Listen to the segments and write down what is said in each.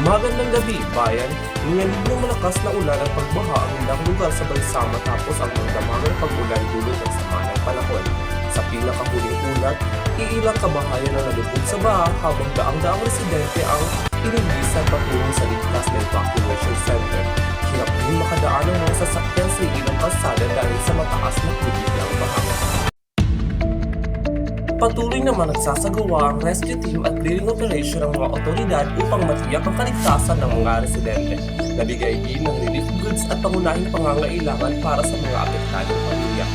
Magandang gabi, bayan. Ninyanig ng malakas na ulan at pagbaha ang ilang lugar sa bansa matapos ang magdamagang pag-ulan dulot ng sama ng panahon. Sa pinakahuling ulat, iilang kabahayan ang nalubog sa baha habang daang-daang residente ang inilisan patungo sa ligtas na evacuation center. Hirap din makadaan ang mga sasakyan sa ilang kalsada dahil sa mataas na tubig ng baha. Patuloy naman nagsasagawa ang rescue team at clearing operation ng mga otoridad upang matiyak ang kaligtasan ng mga residente. Nabigay din ng relief goods at pangunahing pangangailangan para sa mga apektadong pamilya.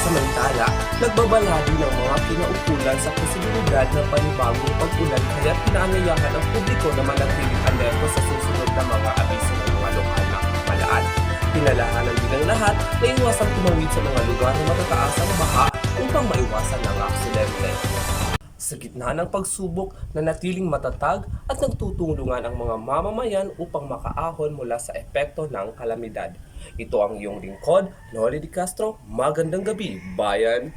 Samantala, nagbabala din ng mga kinaukulan sa posibilidad ng panibagong pag-ulan kaya pinaanyayahan ang publiko na manatiling alerto sa susunod na mga abiso ng mga lokal na pamahalaan. Pinalahanan din ng lahat na iwasang tumawid sa mga lugar na matataas ang baha upang maiwasan ang aksidente. Sa gitna ng pagsubok, nanatiling matatag at nagtutulungan ang mga mamamayan upang makaahon mula sa epekto ng kalamidad. Ito ang iyong lingkod, Noli Di Castro. Magandang gabi, bayan!